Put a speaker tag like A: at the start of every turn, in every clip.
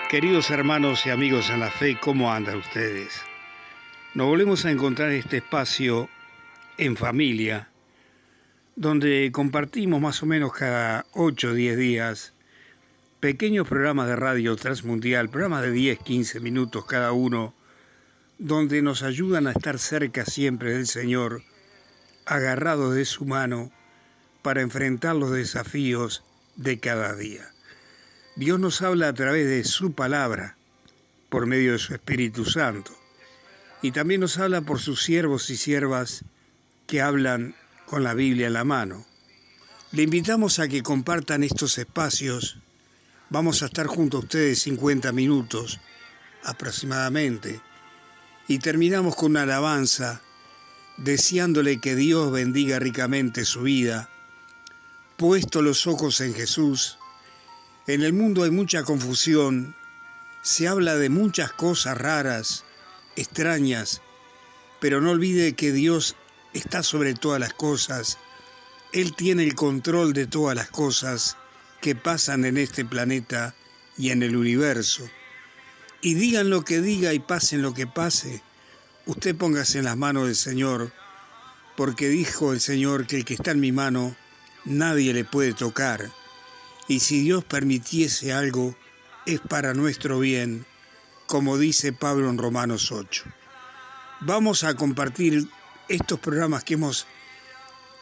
A: Queridos hermanos y amigos en la fe, ¿cómo andan ustedes? Nos volvemos a encontrar en este espacio en familia, donde compartimos más o menos cada 8 o 10 días pequeños programas de radio transmundial, programas de 10, 15 minutos cada uno, donde nos ayudan a estar cerca siempre del Señor, agarrados de su mano para enfrentar los desafíos de cada día. Dios nos habla a través de su palabra, por medio de su Espíritu Santo, y también nos habla por sus siervos y siervas que hablan con la Biblia en la mano. Le invitamos a que compartan estos espacios. Vamos a estar junto a ustedes 50 minutos aproximadamente, y terminamos con una alabanza, deseándole que Dios bendiga ricamente su vida. Puesto los ojos en Jesús, en el mundo hay mucha confusión, se habla de muchas cosas raras, extrañas, pero no olvide que Dios está sobre todas las cosas. Él tiene el control de todas las cosas que pasan en este planeta y en el universo. Y digan lo que diga y pasen lo que pase, usted póngase en las manos del Señor, porque dijo el Señor que el que está en mi mano, nadie le puede tocar. Y si Dios permitiese algo, es para nuestro bien, como dice Pablo en Romanos 8. Vamos a compartir estos programas que hemos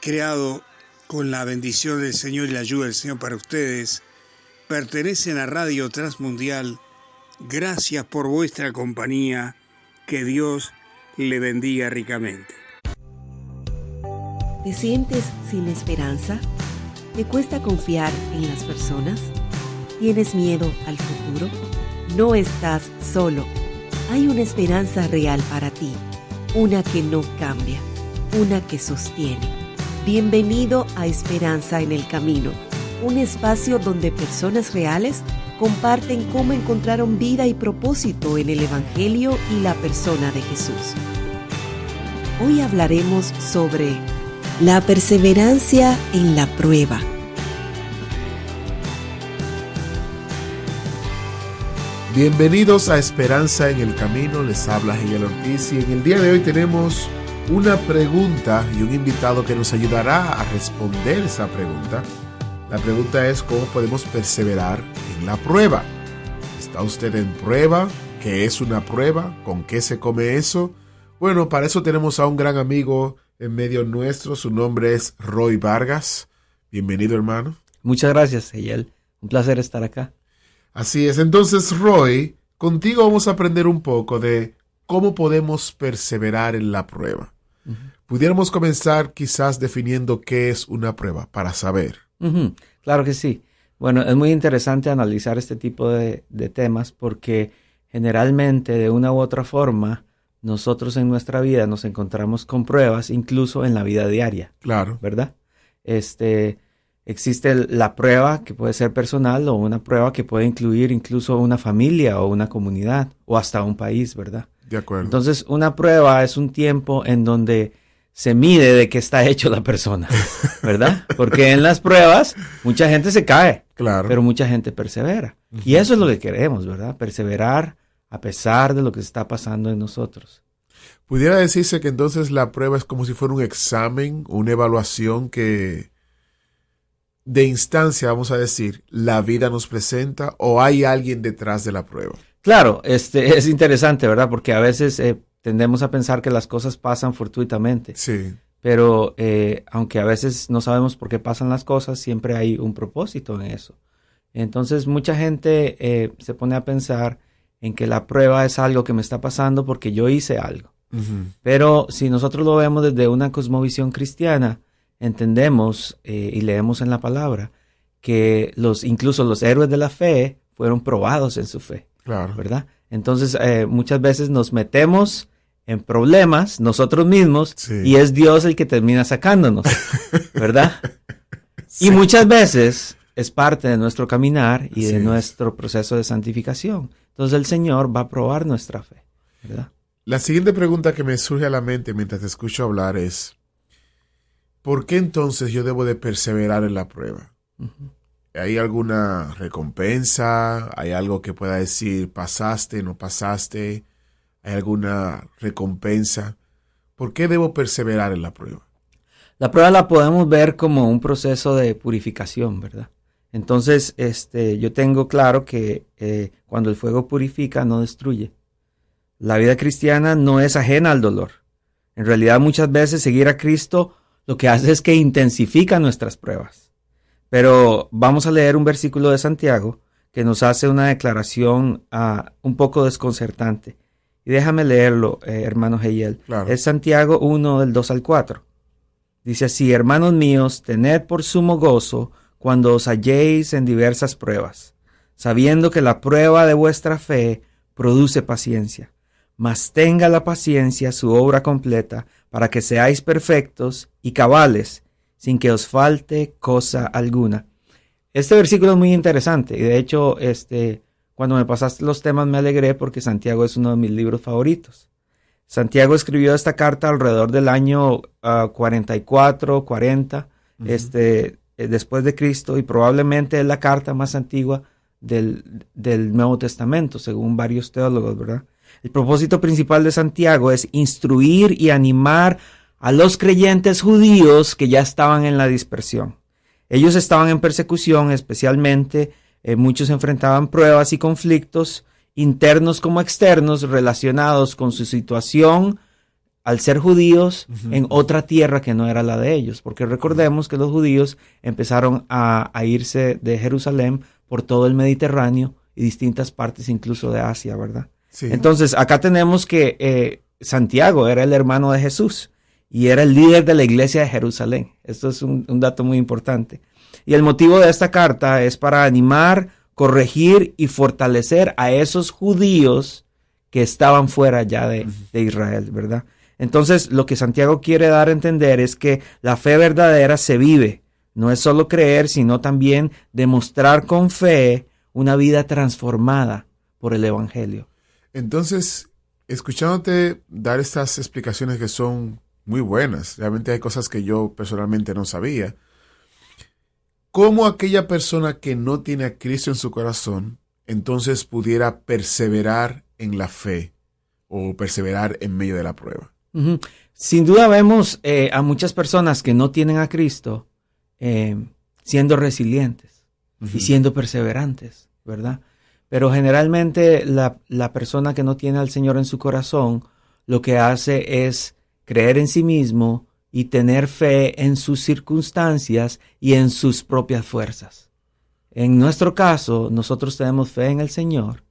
A: creado con la bendición del Señor y la ayuda del Señor para ustedes. Pertenecen a Radio Transmundial. Gracias por vuestra compañía. Que Dios le bendiga ricamente.
B: ¿Te sientes sin esperanza? ¿Te cuesta confiar en las personas? ¿Tienes miedo al futuro? No estás solo. Hay una esperanza real para ti, una que no cambia, una que sostiene. Bienvenido a Esperanza en el Camino, un espacio donde personas reales comparten cómo encontraron vida y propósito en el Evangelio y la persona de Jesús. Hoy hablaremos sobre la perseverancia en la prueba.
C: Bienvenidos a Esperanza en el Camino, les habla Miguel Ortiz y en el día de hoy tenemos una pregunta y un invitado que nos ayudará a responder esa pregunta. La pregunta es: ¿cómo podemos perseverar en la prueba? ¿Está usted en prueba? ¿Qué es una prueba? ¿Con qué se come eso? Bueno, para eso tenemos a un gran amigo en medio nuestro. Su nombre es Roy Vargas. Bienvenido, hermano.
D: Muchas gracias, Eyel. Un placer estar acá.
C: Así es. Entonces, Roy, contigo vamos a aprender un poco de cómo podemos perseverar en la prueba. Uh-huh. Pudiéramos comenzar quizás definiendo qué es una prueba para saber.
D: Uh-huh. Claro que sí. Bueno, es muy interesante analizar este tipo de temas porque generalmente, de una u otra forma, nosotros en nuestra vida nos encontramos con pruebas, incluso en la vida diaria.
C: Claro.
D: ¿Verdad? Existe la prueba que puede ser personal o una prueba que puede incluir incluso una familia o una comunidad o hasta un país, ¿verdad?
C: De acuerdo.
D: Entonces, una prueba es un tiempo en donde se mide de qué está hecho la persona, ¿verdad? Porque en las pruebas mucha gente se cae,
C: claro,
D: pero mucha gente persevera. Uh-huh. Y eso es lo que queremos, ¿verdad? Perseverar a pesar de lo que está pasando en nosotros.
C: Pudiera decirse que entonces la prueba es como si fuera un examen, una evaluación que de instancia, vamos a decir, la vida nos presenta, o hay alguien detrás de la prueba.
D: Claro, es interesante, ¿verdad? Porque a veces tendemos a pensar que las cosas pasan fortuitamente.
C: Sí.
D: Pero aunque a veces no sabemos por qué pasan las cosas, siempre hay un propósito en eso. Entonces mucha gente se pone a pensar en que la prueba es algo que me está pasando porque yo hice algo. Uh-huh. Pero si nosotros lo vemos desde una cosmovisión cristiana, entendemos y leemos en la palabra que incluso los héroes de la fe fueron probados en su fe.
C: Claro. ¿Verdad?
D: Entonces muchas veces nos metemos en problemas nosotros mismos,
C: sí,
D: y es Dios el que termina sacándonos, ¿verdad?
C: Sí.
D: Y muchas veces es parte de nuestro caminar y
C: sí,
D: de nuestro proceso de santificación. Entonces el Señor va a probar nuestra fe, ¿verdad?
C: La siguiente pregunta que me surge a la mente mientras te escucho hablar es: ¿por qué entonces yo debo de perseverar en la prueba? Uh-huh. ¿Hay alguna recompensa? ¿Hay algo que pueda decir pasaste, no pasaste? ¿Hay alguna recompensa? ¿Por qué debo perseverar en la prueba?
D: La prueba la podemos ver como un proceso de purificación, ¿verdad? Entonces, yo tengo claro que cuando el fuego purifica, no destruye. La vida cristiana no es ajena al dolor. En realidad, muchas veces seguir a Cristo lo que hace es que intensifica nuestras pruebas. Pero vamos a leer un versículo de Santiago que nos hace una declaración un poco desconcertante. Y déjame leerlo, hermano Heyel.
C: Claro.
D: Es Santiago 1, del 2 al 4. Dice así: hermanos míos, tened por sumo gozo cuando os halléis en diversas pruebas, sabiendo que la prueba de vuestra fe produce paciencia. Mas tenga la paciencia su obra completa, para que seáis perfectos y cabales, sin que os falte cosa alguna. Este versículo es muy interesante, y de hecho, cuando me pasaste los temas me alegré porque Santiago es uno de mis libros favoritos. Santiago escribió esta carta alrededor del año 44, 40, después de Cristo, y probablemente es la carta más antigua del Nuevo Testamento, según varios teólogos, ¿verdad? El propósito principal de Santiago es instruir y animar a los creyentes judíos que ya estaban en la dispersión. Ellos estaban en persecución, especialmente muchos enfrentaban pruebas y conflictos internos como externos relacionados con su situación al ser judíos en otra tierra que no era la de ellos, porque recordemos que los judíos empezaron a irse de Jerusalén por todo el Mediterráneo y distintas partes incluso de Asia, ¿verdad? Sí. Entonces acá tenemos que Santiago era el hermano de Jesús y era el líder de la iglesia de Jerusalén. Esto es un dato muy importante. Y el motivo de esta carta es para animar, corregir y fortalecer a esos judíos que estaban fuera ya de Israel, ¿verdad? Entonces, lo que Santiago quiere dar a entender es que la fe verdadera se vive. No es solo creer, sino también demostrar con fe una vida transformada por el Evangelio.
C: Entonces, escuchándote dar estas explicaciones que son muy buenas, realmente hay cosas que yo personalmente no sabía. ¿Cómo aquella persona que no tiene a Cristo en su corazón, entonces pudiera perseverar en la fe o perseverar en medio de la prueba?
D: Sin duda vemos a muchas personas que no tienen a Cristo siendo resilientes y siendo perseverantes, ¿verdad? Pero generalmente la persona que no tiene al Señor en su corazón lo que hace es creer en sí mismo y tener fe en sus circunstancias y en sus propias fuerzas. En nuestro caso, nosotros tenemos fe en el Señor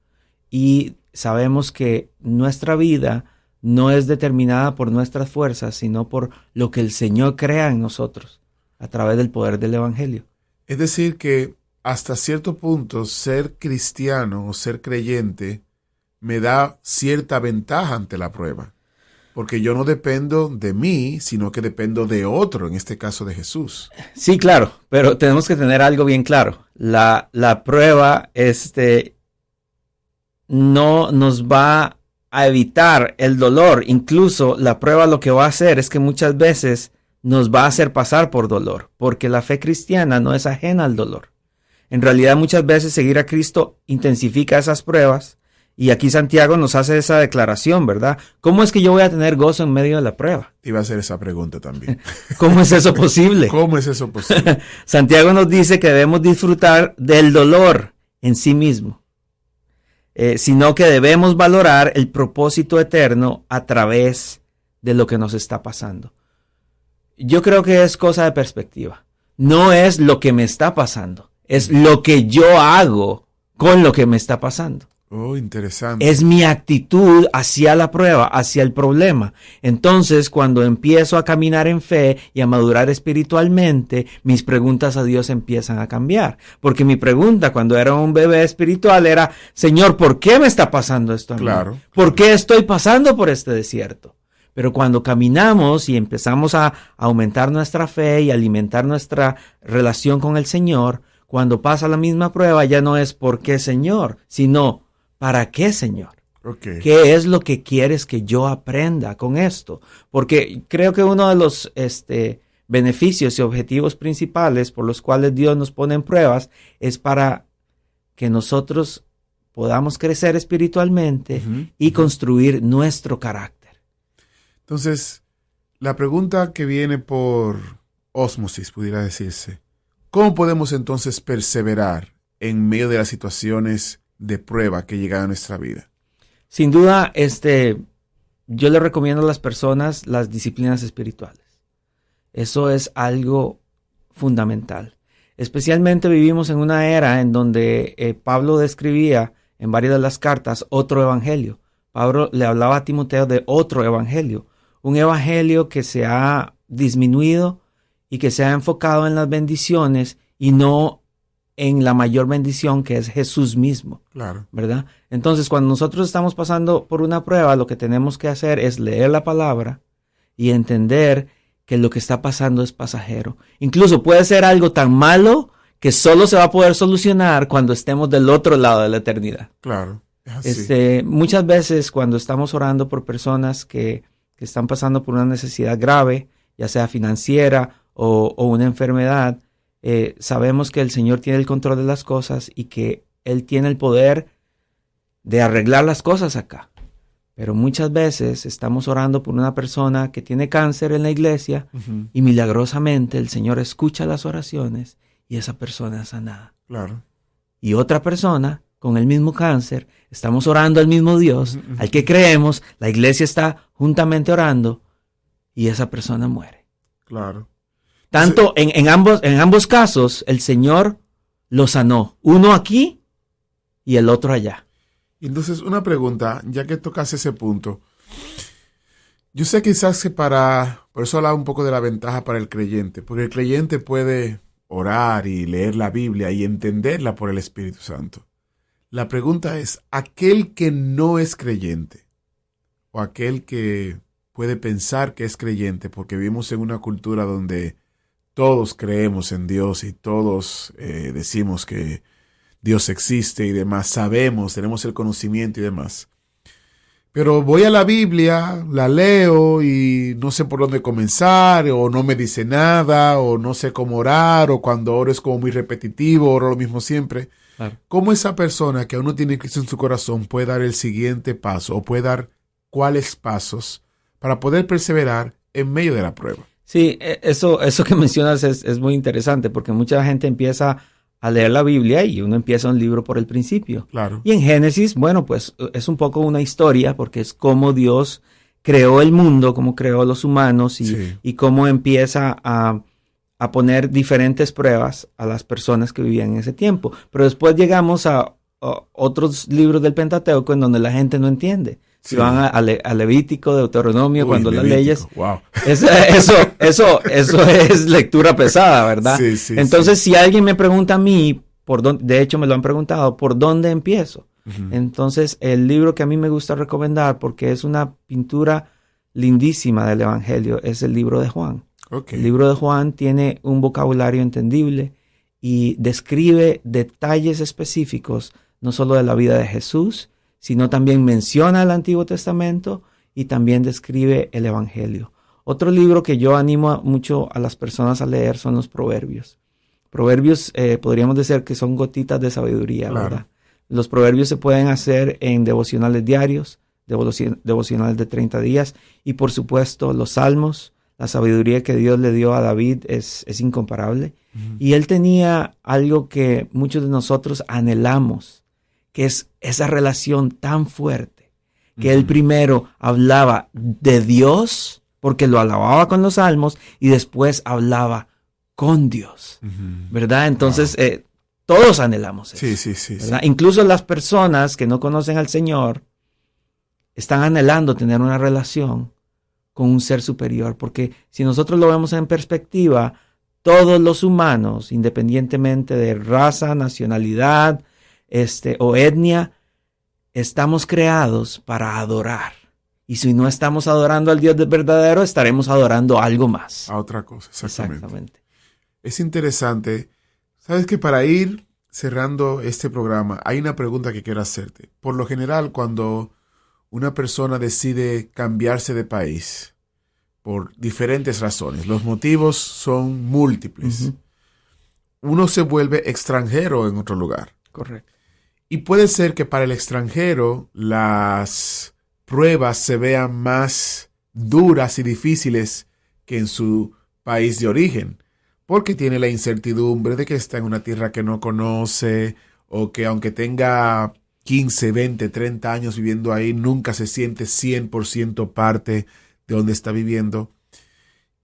D: y sabemos que nuestra vida no es determinada por nuestras fuerzas, sino por lo que el Señor crea en nosotros a través del poder del Evangelio.
C: Es decir, que hasta cierto punto ser cristiano o ser creyente me da cierta ventaja ante la prueba. Porque yo no dependo de mí, sino que dependo de otro, en este caso de Jesús.
D: Sí, claro, pero tenemos que tener algo bien claro. La prueba no nos va a evitar el dolor. Incluso la prueba lo que va a hacer es que muchas veces nos va a hacer pasar por dolor, porque la fe cristiana no es ajena al dolor. En realidad muchas veces seguir a Cristo intensifica esas pruebas. Y aquí Santiago nos hace esa declaración, ¿verdad? ¿Cómo es que yo voy a tener gozo en medio de la prueba?
C: Te iba a hacer esa pregunta también.
D: ¿Cómo es eso posible?
C: ¿Cómo es eso posible?
D: Santiago nos dice que debemos disfrutar del dolor en sí mismo, sino que debemos valorar el propósito eterno a través de lo que nos está pasando. Yo creo que es cosa de perspectiva. No es lo que me está pasando, es lo que yo hago con lo que me está pasando.
C: Oh, interesante.
D: Es mi actitud hacia la prueba, hacia el problema. Entonces, cuando empiezo a caminar en fe y a madurar espiritualmente, mis preguntas a Dios empiezan a cambiar. Porque mi pregunta cuando era un bebé espiritual era, Señor, ¿por qué me está pasando esto a mí?
C: Claro.
D: ¿Por qué estoy pasando por este desierto? Pero cuando caminamos y empezamos a aumentar nuestra fe y alimentar nuestra relación con el Señor, cuando pasa la misma prueba ya no es ¿por qué, Señor?, sino ¿para qué, Señor?
C: Okay.
D: ¿Qué es lo que quieres que yo aprenda con esto? Porque creo que uno de los beneficios y objetivos principales por los cuales Dios nos pone en pruebas es para que nosotros podamos crecer espiritualmente y construir nuestro carácter.
C: Entonces, la pregunta que viene por ósmosis, pudiera decirse, ¿cómo podemos entonces perseverar en medio de las situaciones de prueba que llegan a nuestra vida?
D: Sin duda, yo le recomiendo a las personas las disciplinas espirituales. Eso es algo fundamental. Especialmente vivimos en una era en donde Pablo describía en varias de las cartas otro evangelio. Pablo le hablaba a Timoteo de otro evangelio. Un evangelio que se ha disminuido y que se ha enfocado en las bendiciones y no en la mayor bendición que es Jesús mismo.
C: Claro.
D: ¿Verdad? Entonces, cuando nosotros estamos pasando por una prueba, lo que tenemos que hacer es leer la palabra y entender que lo que está pasando es pasajero. Incluso puede ser algo tan malo que solo se va a poder solucionar cuando estemos del otro lado de la eternidad.
C: Claro. Es así.
D: Muchas veces cuando estamos orando por personas que están pasando por una necesidad grave, ya sea financiera o una enfermedad, sabemos que el Señor tiene el control de las cosas y que Él tiene el poder de arreglar las cosas acá. Pero muchas veces estamos orando por una persona que tiene cáncer en la iglesia y milagrosamente el Señor escucha las oraciones y esa persona es sanada.
C: Claro.
D: Y otra persona con el mismo cáncer, estamos orando al mismo Dios, al que creemos, la iglesia está juntamente orando y esa persona muere.
C: Claro.
D: Tanto en ambos casos, el Señor lo sanó. Uno aquí y el otro allá.
C: Entonces, una pregunta, ya que tocas ese punto. Yo sé quizás que por eso hablaba un poco de la ventaja para el creyente, porque el creyente puede orar y leer la Biblia y entenderla por el Espíritu Santo. La pregunta es, aquel que no es creyente, o aquel que puede pensar que es creyente, porque vivimos en una cultura donde todos creemos en Dios y todos decimos que Dios existe y demás, sabemos, tenemos el conocimiento y demás. Pero voy a la Biblia, la leo y no sé por dónde comenzar, o no me dice nada, o no sé cómo orar, o cuando oro es como muy repetitivo, oro lo mismo siempre.
D: Claro.
C: ¿Cómo esa persona que aún no tiene Cristo en su corazón puede dar el siguiente paso, o puede dar cuáles pasos para poder perseverar en medio de la prueba?
D: Sí, eso que mencionas es muy interesante porque mucha gente empieza a leer la Biblia y uno empieza un libro por el principio.
C: Claro.
D: Y en Génesis, bueno, pues es un poco una historia porque es cómo Dios creó el mundo, cómo creó los humanos y cómo empieza a poner diferentes pruebas a las personas que vivían en ese tiempo. Pero después llegamos a otros libros del Pentateuco en donde la gente no entiende. Si van a Levítico, Deuteronomio, cuando las leyes.
C: Wow.
D: Eso es lectura pesada, ¿verdad?
C: Sí,
D: entonces, si alguien me pregunta a mí, de hecho me lo han preguntado, ¿por dónde empiezo? Entonces, el libro que a mí me gusta recomendar, porque es una pintura lindísima del Evangelio, es el libro de Juan.
C: Okay.
D: El libro de Juan tiene un vocabulario entendible y describe detalles específicos, no solo de la vida de Jesús, sino también menciona el Antiguo Testamento y también describe el Evangelio. Otro libro que yo animo mucho a las personas a leer son los Proverbios. Proverbios podríamos decir que son gotitas de sabiduría,
C: claro,
D: ¿verdad? Los Proverbios se pueden hacer en devocionales diarios, devocionales de 30 días y por supuesto los Salmos. La sabiduría que Dios le dio a David es incomparable. Y él tenía algo que muchos de nosotros anhelamos, que es esa relación tan fuerte, que él primero hablaba de Dios, porque lo alababa con los salmos, y después hablaba con Dios, ¿verdad? Entonces, todos anhelamos eso.
C: Sí.
D: ¿verdad? Incluso las personas que no conocen al Señor están anhelando tener una relación con un ser superior, porque si nosotros lo vemos en perspectiva, todos los humanos, independientemente de raza, nacionalidad, o etnia, estamos creados para adorar. Y si no estamos adorando al Dios verdadero, estaremos adorando algo más.
C: A otra cosa, exactamente. Es interesante. Sabes que para ir cerrando este programa, hay una pregunta que quiero hacerte. Por lo general, cuando una persona decide cambiarse de país, por diferentes razones. Los motivos son múltiples. Uno se vuelve extranjero en otro lugar.
D: Correcto.
C: Y puede ser que para el extranjero las pruebas se vean más duras y difíciles que en su país de origen, porque tiene la incertidumbre de que está en una tierra que no conoce, o que aunque tenga 15, 20, 30 años viviendo ahí, nunca se siente 100% parte de donde está viviendo.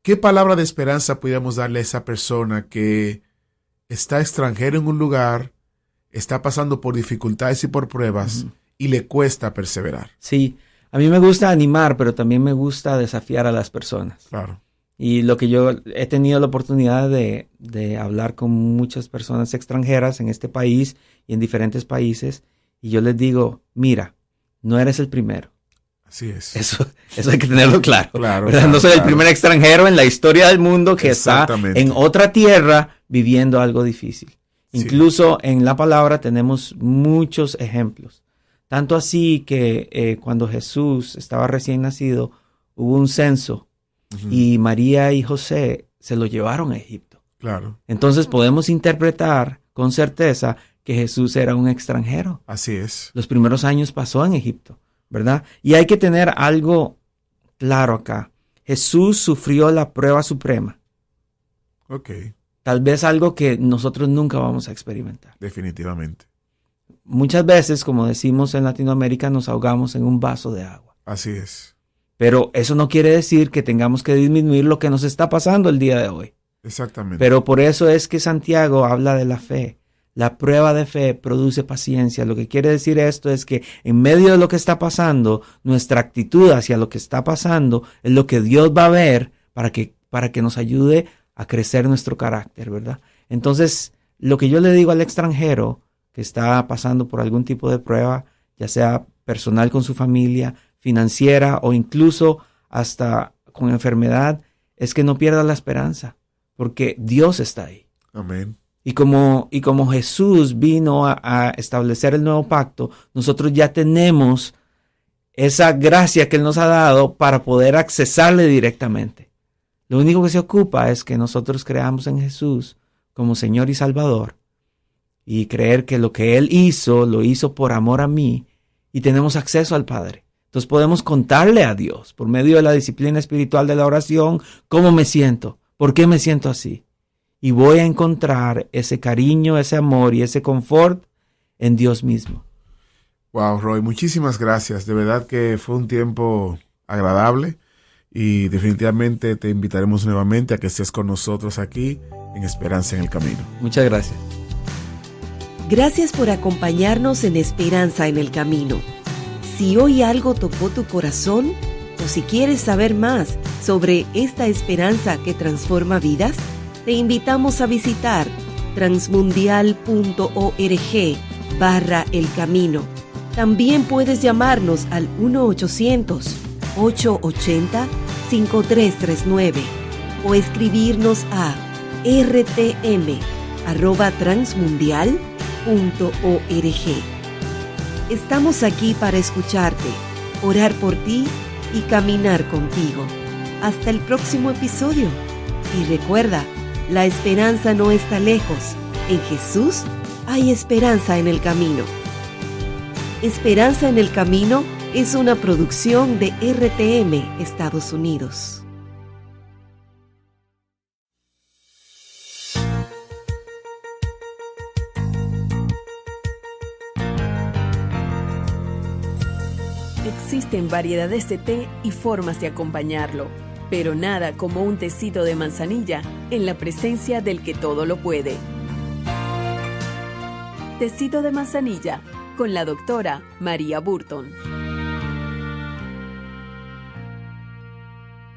C: ¿Qué palabra de esperanza pudiéramos darle a esa persona que está extranjero en un lugar, está pasando por dificultades y por pruebas, y le cuesta perseverar?
D: Sí, a mí me gusta animar, pero también me gusta desafiar a las personas.
C: Claro.
D: Y lo que yo he tenido la oportunidad de hablar con muchas personas extranjeras en este país y en diferentes países, y yo les digo, mira, no eres el primero.
C: Así es.
D: Eso hay que tenerlo claro.
C: Claro,
D: no soy el primer extranjero en la historia del mundo que está en otra tierra viviendo algo difícil. Sí. Incluso en la palabra tenemos muchos ejemplos. Tanto así que cuando Jesús estaba recién nacido, hubo un censo y María y José se lo llevaron a Egipto.
C: Claro.
D: Entonces podemos interpretar con certeza que Jesús era un extranjero.
C: Así es.
D: Los primeros años pasó en Egipto, ¿verdad? Y hay que tener algo claro acá. Jesús sufrió la prueba suprema.
C: Ok.
D: Tal vez algo que nosotros nunca vamos a experimentar.
C: Definitivamente.
D: Muchas veces, como decimos en Latinoamérica, nos ahogamos en un vaso de agua.
C: Así es.
D: Pero eso no quiere decir que tengamos que disminuir lo que nos está pasando el día de hoy.
C: Exactamente.
D: Pero por eso es que Santiago habla de la fe. La prueba de fe produce paciencia. Lo que quiere decir esto es que en medio de lo que está pasando, nuestra actitud hacia lo que está pasando es lo que Dios va a ver para que nos ayude a crecer nuestro carácter, ¿verdad? Entonces, lo que yo le digo al extranjero que está pasando por algún tipo de prueba, ya sea personal con su familia, financiera o incluso hasta con enfermedad, es que no pierda la esperanza, porque Dios está ahí.
C: Amén.
D: Y como Jesús vino a establecer el nuevo pacto, nosotros ya tenemos esa gracia que Él nos ha dado para poder accesarle directamente. Lo único que se ocupa es que nosotros creamos en Jesús como Señor y Salvador y creer que lo que Él hizo, lo hizo por amor a mí y tenemos acceso al Padre. Entonces podemos contarle a Dios por medio de la disciplina espiritual de la oración cómo me siento, por qué me siento así. Y voy a encontrar ese cariño, ese amor y ese confort en Dios mismo.
C: Wow, Roy, muchísimas gracias. De verdad que fue un tiempo agradable y definitivamente te invitaremos nuevamente a que estés con nosotros aquí en Esperanza en el Camino.
D: Muchas gracias.
B: Gracias por acompañarnos en Esperanza en el Camino. Si hoy algo tocó tu corazón o si quieres saber más sobre esta esperanza que transforma vidas, te invitamos a visitar transmundial.org/El Camino. También puedes llamarnos al 1-800-880-5339 o escribirnos a rtm@transmundial.org. Estamos aquí para escucharte, orar por ti y caminar contigo. Hasta el próximo episodio. Y recuerda, la esperanza no está lejos. En Jesús hay esperanza en el camino. Esperanza en el Camino es una producción de RTM Estados Unidos.
E: Existen variedades de té y formas de acompañarlo, pero nada como un tecito de manzanilla en la presencia del que todo lo puede. Tecito de manzanilla con la doctora María Burton.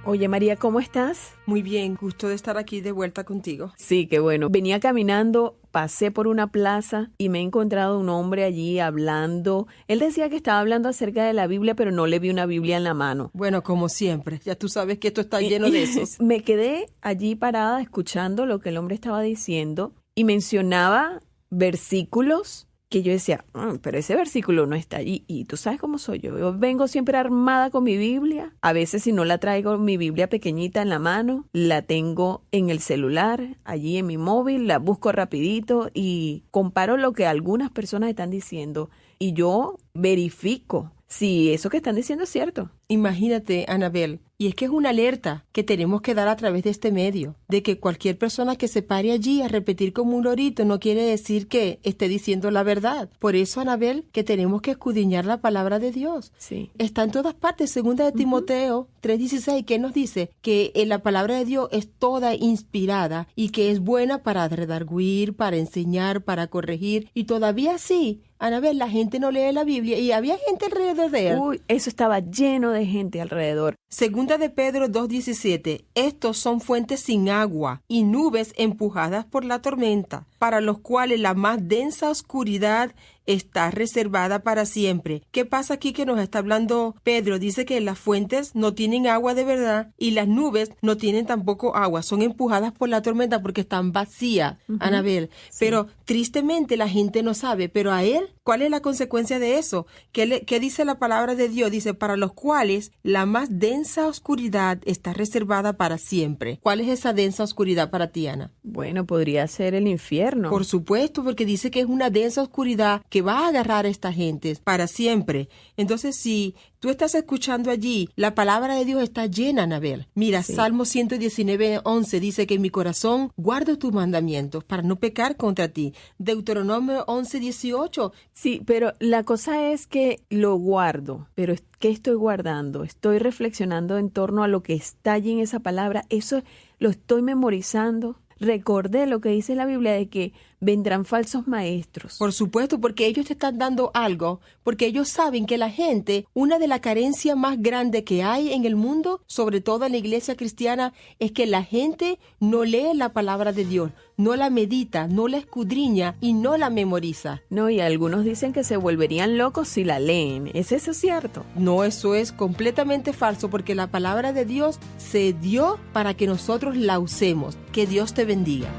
E: Oye, María, ¿cómo estás?
F: Muy bien, gusto de estar aquí de vuelta contigo.
E: Sí, qué bueno. Venía caminando, pasé por una plaza y me he encontrado un hombre allí hablando. Él decía que estaba hablando acerca de la Biblia, pero no le vi una Biblia en la mano.
F: Bueno, como siempre, ya tú sabes que esto está lleno de esos.
E: Me quedé allí parada escuchando lo que el hombre estaba diciendo y mencionaba versículos que yo decía, pero ese versículo no está allí. Y tú sabes cómo soy yo. Yo vengo siempre armada con mi Biblia. A veces si no la traigo mi Biblia pequeñita en la mano, la tengo en el celular, allí en mi móvil, la busco rapidito y comparo lo que algunas personas están diciendo. Y yo verifico si eso que están diciendo es cierto.
F: Imagínate, Anabel, y es que es una alerta que tenemos que dar a través de este medio, de que cualquier persona que se pare allí a repetir como un lorito no quiere decir que esté diciendo la verdad. Por eso, Anabel, que tenemos que escudriñar la palabra de Dios.
E: Sí.
F: Está en todas partes. Segunda de Timoteo 3:16, que nos dice que la palabra de Dios es toda inspirada y que es buena para redarguir, para enseñar, para corregir. Y todavía sí, Anabel, la gente no lee la Biblia y había gente alrededor de él.
E: Uy, eso estaba lleno de gente alrededor.
F: Segunda de Pedro 2:17. Estos son fuentes sin agua y nubes empujadas por la tormenta, para los cuales la más densa oscuridad está reservada para siempre. ¿Qué pasa aquí que nos está hablando Pedro? Dice que las fuentes no tienen agua de verdad y las nubes no tienen tampoco agua. Son empujadas por la tormenta porque están vacías, Anabel. Sí. Pero tristemente la gente no sabe. Pero a él, ¿cuál es la consecuencia de eso? ¿Qué dice la palabra de Dios? Dice, para los cuales la más densa oscuridad está reservada para siempre. ¿Cuál es esa densa oscuridad para ti, Ana?
E: Bueno, podría ser el infierno.
F: Por supuesto, porque dice que es una densa oscuridad que va a agarrar a esta gente para siempre. Entonces, si tú estás escuchando allí, la palabra de Dios está llena, Anabel. Mira, sí. Salmo 119:11 dice que en mi corazón guardo tus mandamientos para no pecar contra ti. Deuteronomio 11:18.
E: Sí, pero la cosa es que lo guardo, pero ¿qué estoy guardando? Estoy reflexionando en torno a lo que está allí en esa palabra. Eso lo estoy memorizando. Recordé lo que dice la Biblia de que vendrán falsos maestros.
F: Por supuesto, porque ellos te están dando algo, porque ellos saben que la gente, una de las carencias más grandes que hay en el mundo, sobre todo en la iglesia cristiana, es que la gente no lee la palabra de Dios, no la medita, no la escudriña y no la memoriza.
E: No, y algunos dicen que se volverían locos si la leen. ¿Es eso cierto?
F: No, eso es completamente falso, porque la palabra de Dios se dio para que nosotros la usemos. Que Dios te bendiga.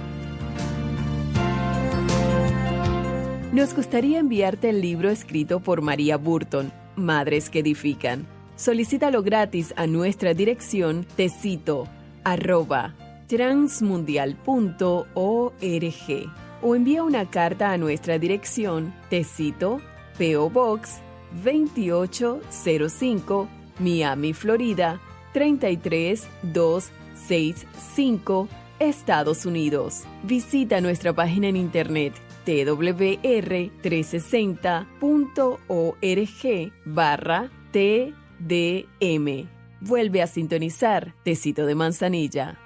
E: Nos gustaría enviarte el libro escrito por María Burton, Madres que Edifican. Solicítalo gratis a nuestra dirección tecito@transmundial.org o envía una carta a nuestra dirección Tecito, P.O. Box 2805, Miami, Florida 33265, Estados Unidos. Visita nuestra página en internet twr360.org/TDM. Vuelve a sintonizar Tecito de Manzanilla.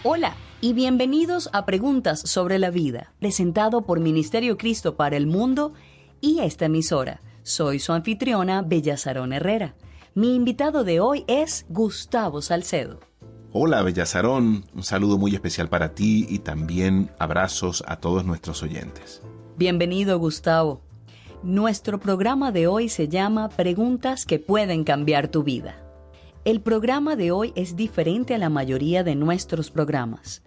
G: Hola y bienvenidos a Preguntas sobre la Vida, presentado por Ministerio Cristo para el Mundo y esta emisora. Soy su anfitriona, Bella Sarón Herrera. Mi invitado de hoy es Gustavo Salcedo.
H: Hola, Bella Sarón. Un saludo muy especial para ti y también abrazos a todos nuestros oyentes.
G: Bienvenido, Gustavo. Nuestro programa de hoy se llama Preguntas que pueden cambiar tu vida. El programa de hoy es diferente a la mayoría de nuestros programas.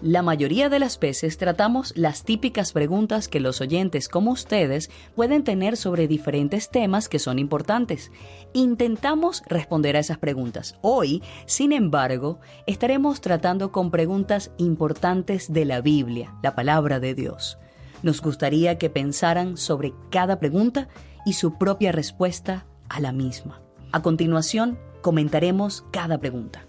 G: La mayoría de las veces tratamos las típicas preguntas que los oyentes como ustedes pueden tener sobre diferentes temas que son importantes. Intentamos responder a esas preguntas. Hoy, sin embargo, estaremos tratando con preguntas importantes de la Biblia, la palabra de Dios. Nos gustaría que pensaran sobre cada pregunta y su propia respuesta a la misma. A continuación, comentaremos cada pregunta.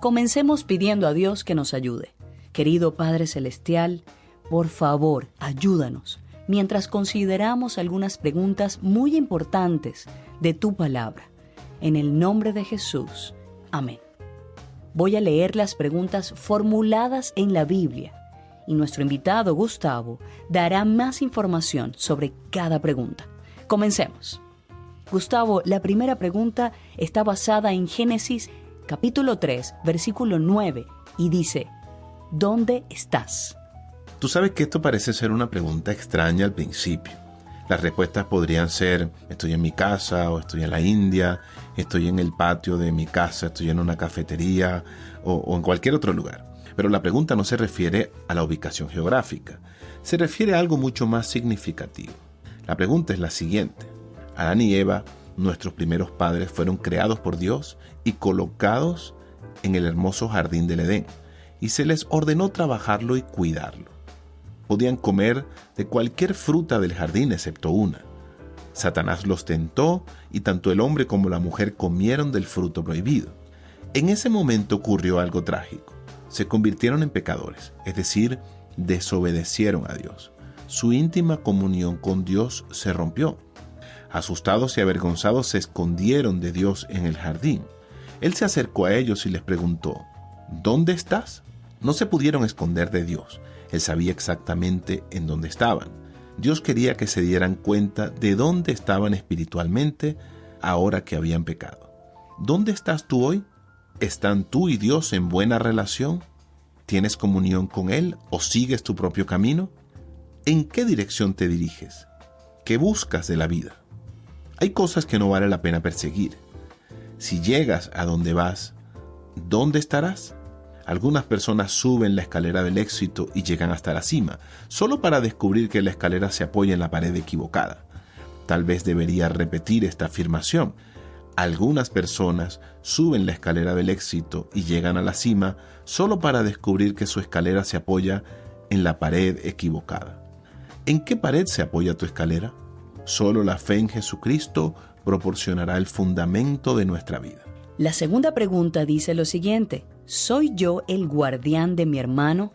G: Comencemos pidiendo a Dios que nos ayude. Querido Padre Celestial, por favor, ayúdanos mientras consideramos algunas preguntas muy importantes de tu palabra. En el nombre de Jesús. Amén. Voy a leer las preguntas formuladas en la Biblia y nuestro invitado Gustavo dará más información sobre cada pregunta. Comencemos. Gustavo, la primera pregunta está basada en Génesis capítulo 3, versículo 9 y dice: ¿Dónde estás?
H: Tú sabes que esto parece ser una pregunta extraña al principio. Las respuestas podrían ser: estoy en mi casa, o estoy en la India, estoy en el patio de mi casa, estoy en una cafetería o en cualquier otro lugar. Pero la pregunta no se refiere a la ubicación geográfica, se refiere a algo mucho más significativo. La pregunta es la siguiente: Adán y Eva, nuestros primeros padres, fueron creados por Dios y colocados en el hermoso jardín del Edén, y se les ordenó trabajarlo y cuidarlo. Podían comer de cualquier fruta del jardín excepto una. Satanás los tentó y tanto el hombre como la mujer comieron del fruto prohibido. En ese momento ocurrió algo trágico. Se convirtieron en pecadores, es decir, desobedecieron a Dios. Su íntima comunión con Dios se rompió. Asustados y avergonzados se escondieron de Dios en el jardín. Él se acercó a ellos y les preguntó: ¿dónde estás? No se pudieron esconder de Dios. Él sabía exactamente en dónde estaban. Dios quería que se dieran cuenta de dónde estaban espiritualmente ahora que habían pecado. ¿Dónde estás tú hoy? ¿Están tú y Dios en buena relación? ¿Tienes comunión con Él o sigues tu propio camino? ¿En qué dirección te diriges? ¿Qué buscas de la vida? Hay cosas que no vale la pena perseguir. Si llegas a donde vas, ¿dónde estarás? Algunas personas suben la escalera del éxito y llegan hasta la cima, solo para descubrir que la escalera se apoya en la pared equivocada. Tal vez debería repetir esta afirmación. Algunas personas suben la escalera del éxito y llegan a la cima solo para descubrir que su escalera se apoya en la pared equivocada. ¿En qué pared se apoya tu escalera? Solo la fe en Jesucristo proporcionará el fundamento de nuestra vida.
G: La segunda pregunta dice lo siguiente: ¿soy yo el guardián de mi hermano?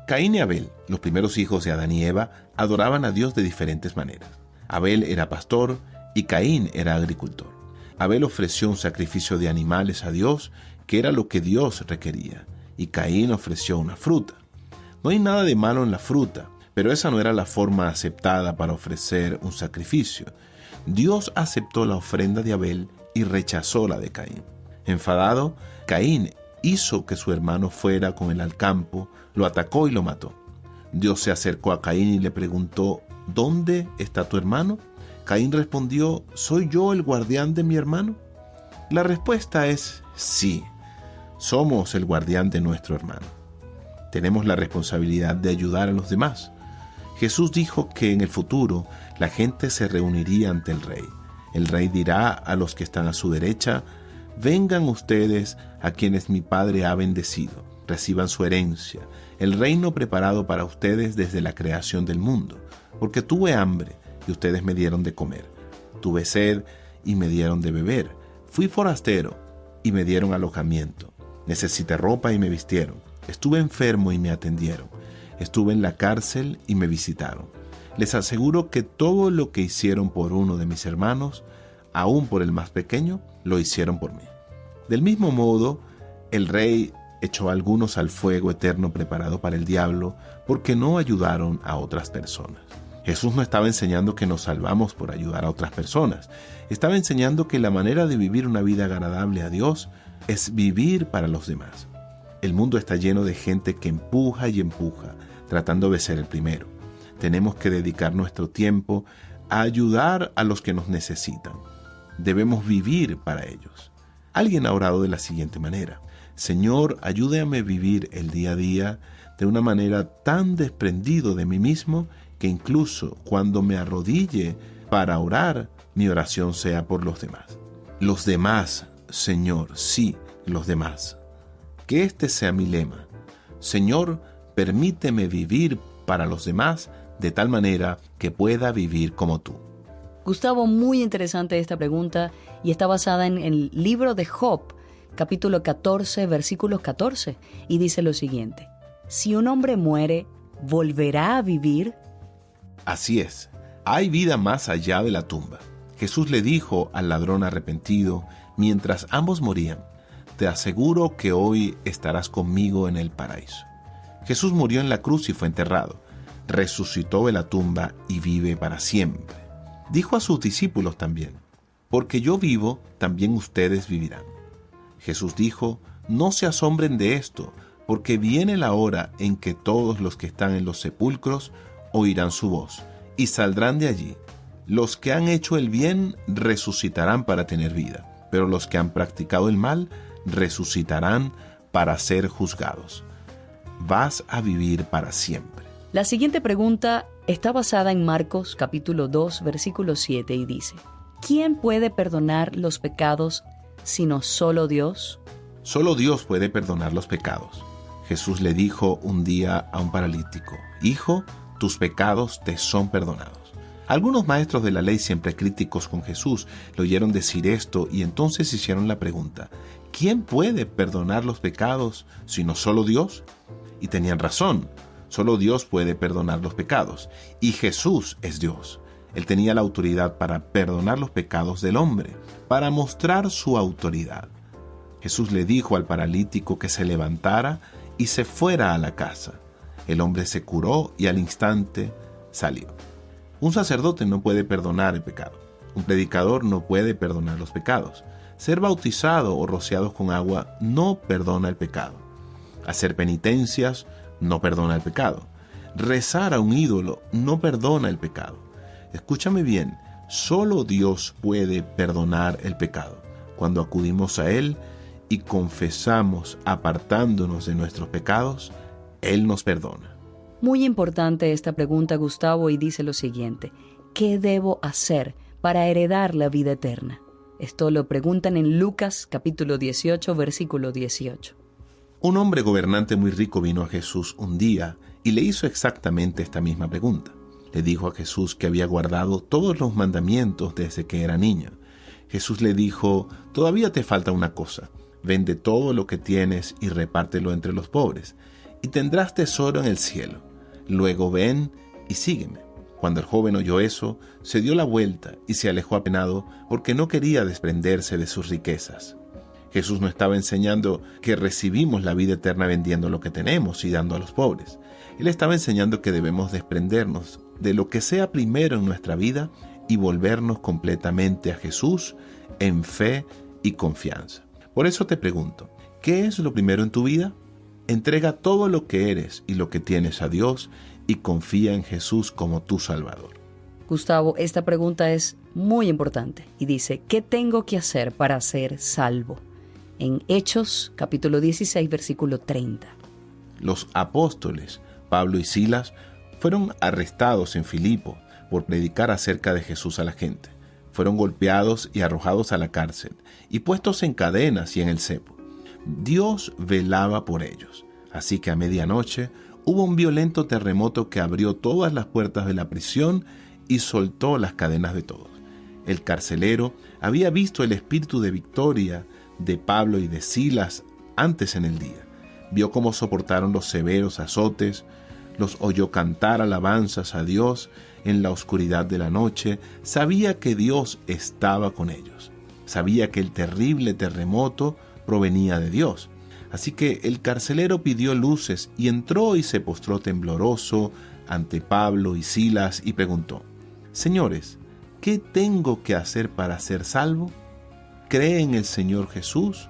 H: Caín y Abel, los primeros hijos de Adán y Eva, adoraban a Dios de diferentes maneras. Abel era pastor y Caín era agricultor. Abel ofreció un sacrificio de animales a Dios, que era lo que Dios requería, y Caín ofreció una fruta. No hay nada de malo en la fruta, pero esa no era la forma aceptada para ofrecer un sacrificio. Dios aceptó la ofrenda de Abel y rechazó la de Caín. Enfadado, Caín hizo que su hermano fuera con él al campo, lo atacó y lo mató. Dios se acercó a Caín y le preguntó: ¿dónde está tu hermano? Caín respondió: ¿soy yo el guardián de mi hermano? La respuesta es sí, somos el guardián de nuestro hermano. Tenemos la responsabilidad de ayudar a los demás. Jesús dijo que en el futuro la gente se reuniría ante el Rey. El Rey dirá a los que están a su derecha: vengan ustedes a quienes mi Padre ha bendecido, reciban su herencia, el reino preparado para ustedes desde la creación del mundo, porque tuve hambre y ustedes me dieron de comer, tuve sed y me dieron de beber, fui forastero y me dieron alojamiento, necesité ropa y me vistieron, estuve enfermo y me atendieron, estuve en la cárcel y me visitaron. Les aseguro que todo lo que hicieron por uno de mis hermanos, aún por el más pequeño, lo hicieron por mí. Del mismo modo, el Rey echó a algunos al fuego eterno preparado para el diablo porque no ayudaron a otras personas. Jesús no estaba enseñando que nos salvamos por ayudar a otras personas. Estaba enseñando que la manera de vivir una vida agradable a Dios es vivir para los demás. El mundo está lleno de gente que empuja y empuja, tratando de ser el primero. Tenemos que dedicar nuestro tiempo a ayudar a los que nos necesitan. Debemos vivir para ellos. Alguien ha orado de la siguiente manera: Señor, ayúdame a vivir el día a día de una manera tan desprendido de mí mismo que incluso cuando me arrodille para orar, mi oración sea por los demás. Los demás, Señor, sí, los demás. Que este sea mi lema. Señor, permíteme vivir para los demás de tal manera que pueda vivir como tú.
G: Gustavo, muy interesante esta pregunta y está basada en el libro de Job, capítulo 14, versículos 14, y dice lo siguiente: si un hombre muere, ¿volverá a vivir?
H: Así es, hay vida más allá de la tumba. Jesús le dijo al ladrón arrepentido mientras ambos morían: te aseguro que hoy estarás conmigo en el paraíso. Jesús murió en la cruz y fue enterrado, resucitó de la tumba y vive para siempre. Dijo a sus discípulos también: porque yo vivo, también ustedes vivirán. Jesús dijo: no se asombren de esto, porque viene la hora en que todos los que están en los sepulcros oirán su voz, y saldrán de allí. Los que han hecho el bien resucitarán para tener vida, pero los que han practicado el mal resucitarán para ser juzgados. Vas a vivir para siempre.
G: La siguiente pregunta está basada en Marcos capítulo 2, versículo 7 y dice: ¿quién puede perdonar los pecados sino solo Dios?
H: Solo Dios puede perdonar los pecados. Jesús le dijo un día a un paralítico: Hijo, tus pecados te son perdonados. Algunos maestros de la ley, siempre críticos con Jesús, le oyeron decir esto y entonces hicieron la pregunta: ¿quién puede perdonar los pecados sino solo Dios? Y tenían razón. Solo Dios puede perdonar los pecados. Y Jesús es Dios. Él tenía la autoridad para perdonar los pecados del hombre, para mostrar su autoridad. Jesús le dijo al paralítico que se levantara y se fuera a la casa. El hombre se curó y al instante salió. Un sacerdote no puede perdonar el pecado. Un predicador no puede perdonar los pecados. Ser bautizado o rociados con agua no perdona el pecado. Hacer penitencias no perdona el pecado. Rezar a un ídolo no perdona el pecado. Escúchame bien, solo Dios puede perdonar el pecado. Cuando acudimos a Él y confesamos apartándonos de nuestros pecados, Él nos perdona.
G: Muy importante esta pregunta, Gustavo, y dice lo siguiente: ¿qué debo hacer para heredar la vida eterna? Esto lo preguntan en Lucas capítulo 18, versículo 18.
H: Un hombre gobernante muy rico vino a Jesús un día y le hizo exactamente esta misma pregunta. Le dijo a Jesús que había guardado todos los mandamientos desde que era niño. Jesús le dijo: todavía te falta una cosa. Vende todo lo que tienes y repártelo entre los pobres, y tendrás tesoro en el cielo. Luego ven y sígueme. Cuando el joven oyó eso, se dio la vuelta y se alejó apenado porque no quería desprenderse de sus riquezas. Jesús no estaba enseñando que recibimos la vida eterna vendiendo lo que tenemos y dando a los pobres. Él estaba enseñando que debemos desprendernos de lo que sea primero en nuestra vida y volvernos completamente a Jesús en fe y confianza. Por eso te pregunto, ¿qué es lo primero en tu vida? Entrega todo lo que eres y lo que tienes a Dios y confía en Jesús como tu Salvador.
G: Gustavo, esta pregunta es muy importante y dice: ¿qué tengo que hacer para ser salvo? En Hechos, capítulo 16, versículo 30.
H: Los apóstoles, Pablo y Silas, fueron arrestados en Filipo por predicar acerca de Jesús a la gente. Fueron golpeados y arrojados a la cárcel y puestos en cadenas y en el cepo. Dios velaba por ellos, así que a medianoche hubo un violento terremoto que abrió todas las puertas de la prisión y soltó las cadenas de todos. El carcelero había visto el espíritu de victoria de Pablo y de Silas antes en el día. Vio cómo soportaron los severos azotes, los oyó cantar alabanzas a Dios en la oscuridad de la noche. Sabía que Dios estaba con ellos. Sabía que el terrible terremoto provenía de Dios. Así que el carcelero pidió luces y entró y se postró tembloroso ante Pablo y Silas y preguntó: Señores, ¿qué tengo que hacer para ser salvo? Cree en el Señor Jesús,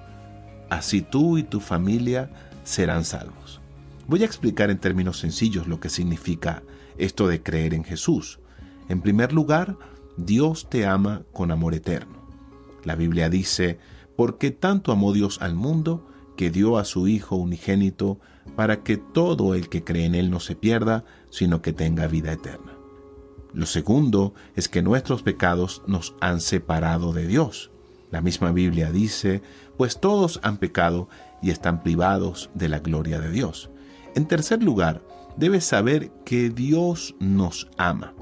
H: así tú y tu familia serán salvos. Voy a explicar en términos sencillos lo que significa esto de creer en Jesús. En primer lugar, Dios te ama con amor eterno. La Biblia dice: porque tanto amó Dios al mundo, que dio a su Hijo unigénito, para que todo el que cree en Él no se pierda, sino que tenga vida eterna. Lo segundo es que nuestros pecados nos han separado de Dios. La misma Biblia dice: pues todos han pecado y están privados de la gloria de Dios. En tercer lugar, debes saber que Dios nos ama.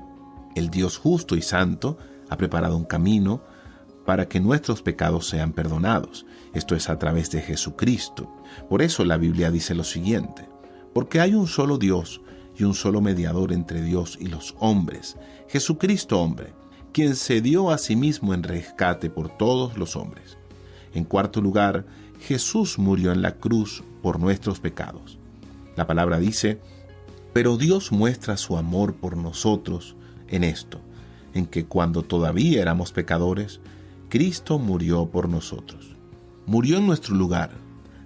H: El Dios justo y santo ha preparado un camino para que nuestros pecados sean perdonados. Esto es a través de Jesucristo. Por eso la Biblia dice lo siguiente: porque hay un solo Dios y un solo mediador entre Dios y los hombres, Jesucristo hombre, quien se dio a sí mismo en rescate por todos los hombres. En cuarto lugar, Jesús murió en la cruz por nuestros pecados. La palabra dice: pero Dios muestra su amor por nosotros en esto, en que cuando todavía éramos pecadores, Cristo murió por nosotros. Murió en nuestro lugar.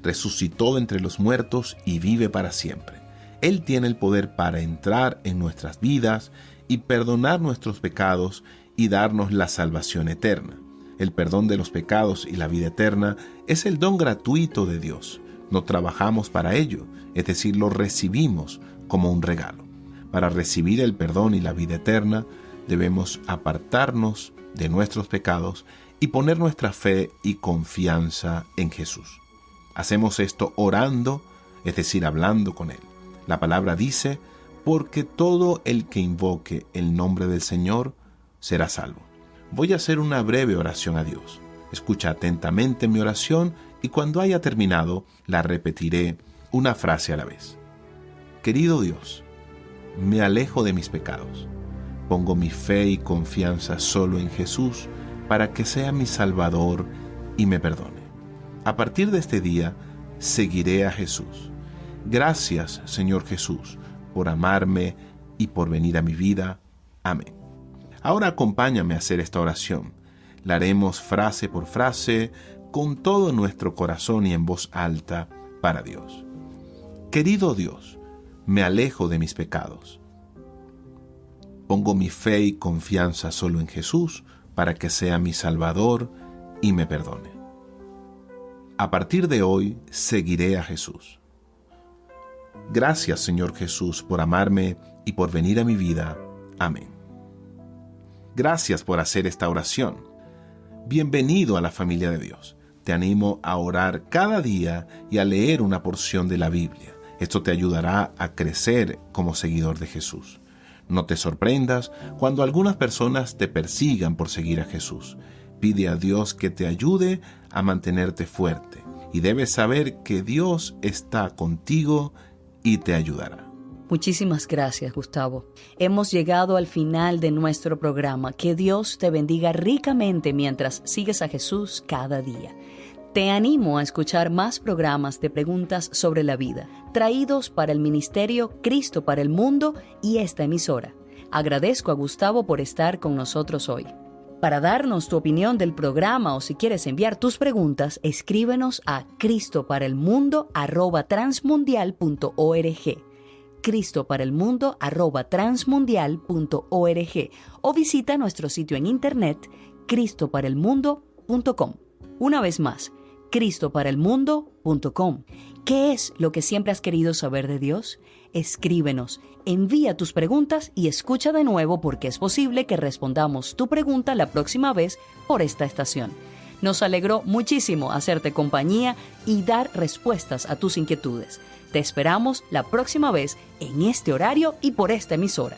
H: resucitó de entre los muertos y vive para siempre. Él tiene el poder para entrar en nuestras vidas y perdonar nuestros pecados y darnos la salvación eterna. El perdón de los pecados y la vida eterna es el don gratuito de Dios. No trabajamos para ello, es decir, lo recibimos como un regalo. Para recibir el perdón y la vida eterna, debemos apartarnos de nuestros pecados y poner nuestra fe y confianza en Jesús. Hacemos esto orando, es decir, hablando con Él. La palabra dice, porque todo el que invoque el nombre del Señor será salvo. Voy a hacer una breve oración a Dios. Escucha atentamente mi oración y cuando haya terminado, la repetiré una frase a la vez. Querido Dios, me alejo de mis pecados. Pongo mi fe y confianza solo en Jesús para que sea mi Salvador y me perdone. A partir de este día, seguiré a Jesús. Gracias, Señor Jesús, por amarme y por venir a mi vida. Amén. Ahora acompáñame a hacer esta oración. La haremos frase por frase, con todo nuestro corazón y en voz alta para Dios. Querido Dios, me alejo de mis pecados. Pongo mi fe y confianza solo en Jesús para que sea mi Salvador y me perdone. A partir de hoy, seguiré a Jesús. Gracias, Señor Jesús, por amarme y por venir a mi vida. Amén. Gracias por hacer esta oración. Bienvenido a la familia de Dios. Te animo a orar cada día y a leer una porción de la Biblia. Esto te ayudará a crecer como seguidor de Jesús. No te sorprendas cuando algunas personas te persigan por seguir a Jesús. Pide a Dios que te ayude a mantenerte fuerte y debes saber que Dios está contigo y te ayudará.
G: Muchísimas gracias, Gustavo. Hemos llegado al final de nuestro programa. Que Dios te bendiga ricamente mientras sigues a Jesús cada día. Te animo a escuchar más programas de preguntas sobre la vida, traídos para el Ministerio Cristo para el Mundo y esta emisora. Agradezco a Gustavo por estar con nosotros hoy. Para darnos tu opinión del programa o si quieres enviar tus preguntas, escríbenos a cristoparaelmundo@transmundial.org. cristoparaelmundo@transmundial.org o visita nuestro sitio en internet cristoparaelmundo.com. Una vez más, cristoparaelmundo.com. ¿Qué es lo que siempre has querido saber de Dios? Escríbenos, envía tus preguntas y escucha de nuevo porque es posible que respondamos tu pregunta la próxima vez por esta estación. Nos alegró muchísimo hacerte compañía y dar respuestas a tus inquietudes. Te esperamos la próxima vez en este horario y por esta emisora.